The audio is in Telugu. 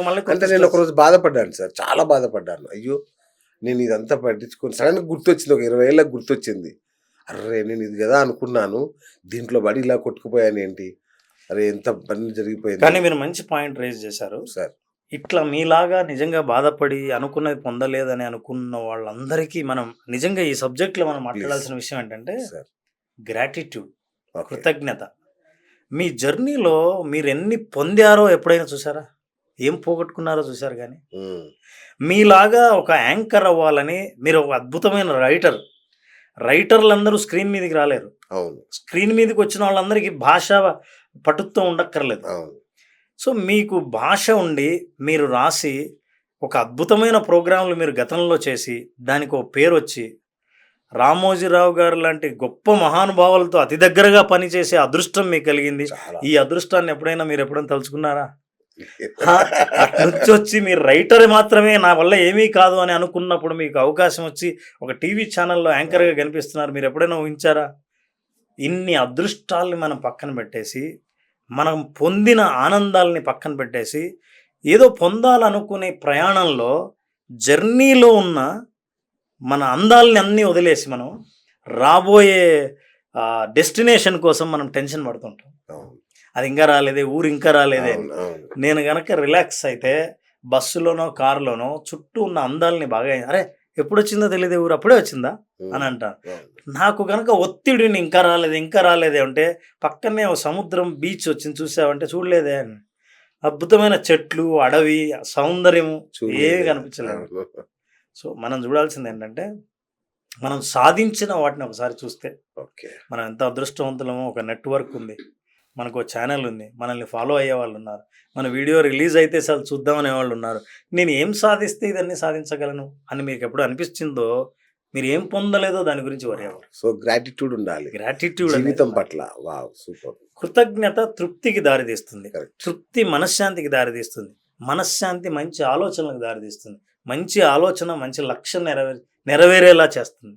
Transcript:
మళ్ళీ అంటే నేను ఒకరోజు బాధపడ్డాను సార్, చాలా బాధపడ్డాను. అయ్యో! నేను ఇదంతా పట్టించుకొని సడన్‌గా గుర్తొచ్చింది. ఒక 20 ఏళ్ళకి గుర్తొచ్చింది. అర్రే! నేను ఇది గదా అనుకున్నాను. దీంట్లో పడి ఇలా కొట్టుకుపోయానేంటి? అరే! ఎంత పని జరిగిపోయింది. కానీ మీరు మంచి పాయింట్ రైజ్ చేశారు సార్. ఇట్లా మీలాగా నిజంగా బాధపడి అనుకున్నది పొందలేదని అనుకున్న వాళ్ళందరికీ మనం నిజంగా ఈ సబ్జెక్ట్లో మనం మాట్లాడాల్సిన విషయం ఏంటంటే సార్. Gratitude, okay. కృతజ్ఞత. మీ జర్నీలో మీరు ఎన్ని పొందారో ఎప్పుడైనా చూసారా? ఏం పోగొట్టుకున్నారో చూసారు కానీ హ్మ్. మీలాగా ఒక యాంకర్ అవ్వాలని మీరు ఒక అద్భుతమైన రైటర్లందరూ స్క్రీన్ మీదకి రాలేరు. అవును. స్క్రీన్ మీదకి వచ్చిన వాళ్ళందరికీ భాష పటుత్వం ఉండక్కర్లేదు. అవును. సో మీకు భాష ఉండి మీరు రాసి ఒక అద్భుతమైన ప్రోగ్రాంలు మీరు గతంలో చేసి దానికి ఒక పేరు వచ్చి రామోజీరావు గారు లాంటి గొప్ప మహానుభావులతో అతి దగ్గరగా పనిచేసే అదృష్టం మీకు కలిగింది. చాలా. ఈ అదృష్టాన్ని మీరు ఎప్పుడైనా తలుచుకున్నారా? అట్నుంచి వచ్చి మీరు రైటర్ మాత్రమే నా వల్ల ఏమీ కాదు అని అనుకున్నప్పుడు మీకు అవకాశం వచ్చి ఒక టీవీ ఛానల్లో యాంకర్గా కనిపిస్తున్నారు. మీరు ఎప్పుడైనా ఊహించారా? ఇన్ని అదృష్టాల్ని మనం పక్కన పెట్టేసి మనం పొందిన ఆనందాలని పక్కన పెట్టేసి ఏదో పొందాలనుకునే ప్రయాణంలో జర్నీలో ఉన్న మన అందాలని అన్నీ వదిలేసి మనం రాబోయే డెస్టినేషన్ కోసం మనం టెన్షన్ పడుతుంటాం. అవును. అది ఇంకా రాలేదే, ఊరు ఇంకా రాలేదే. అవును. అవును. నేను గనక రిలాక్స్ అయితే బస్సులోనో కారులోనో చుట్టూ ఉన్న అందాలని బాగా అరే ఎప్పుడు వచ్చిందో తెలియదే, ఊరు అప్పుడే వచ్చిందా అని అంటాను. అవును. నాకు కనుక ఒత్తిడిని ఇంకా రాలేదే అంటే పక్కనే ఒక సముద్రం బీచ్ వచ్చింది చూసావంటే చూడలేదే అని అద్భుతమైన చెట్లు అడవి సౌందర్యము ఏమి కనిపించలేదు. అవును. సో మనం చూడాల్సింది ఏంటంటే మనం సాధించిన వాటిని ఒకసారి చూస్తే ఓకే. మనం ఎంత అదృష్టవంతులమో. ఒక నెట్వర్క్ ఉంది, మనకు ఛానల్ ఉంది, మనల్ని ఫాలో అయ్యే వాళ్ళు ఉన్నారు, మన వీడియో రిలీజ్ అయితే అసలు చూద్దామనే వాళ్ళు ఉన్నారు. నేను ఏం సాధిస్తే ఇదన్నీ సాధించగలను అని మీకు ఎప్పుడు అనిపించిందో మీరు ఏం పొందలేదో దాని గురించి వరి అవ్వరు. సో గ్రాటిట్యూడ్ ఉండాలి గ్రాటిట్యూడ్ జీవితం పట్ల. Wow, super. కృతజ్ఞత తృప్తికి దారితీస్తుంది. కరెక్ట్. తృప్తి మనశ్శాంతికి దారితీస్తుంది. మనశ్శాంతి మంచి ఆలోచనలకు దారితీస్తుంది. మంచి ఆలోచన మంచి లక్ష్యం నెరవేరేలా చేస్తుంది.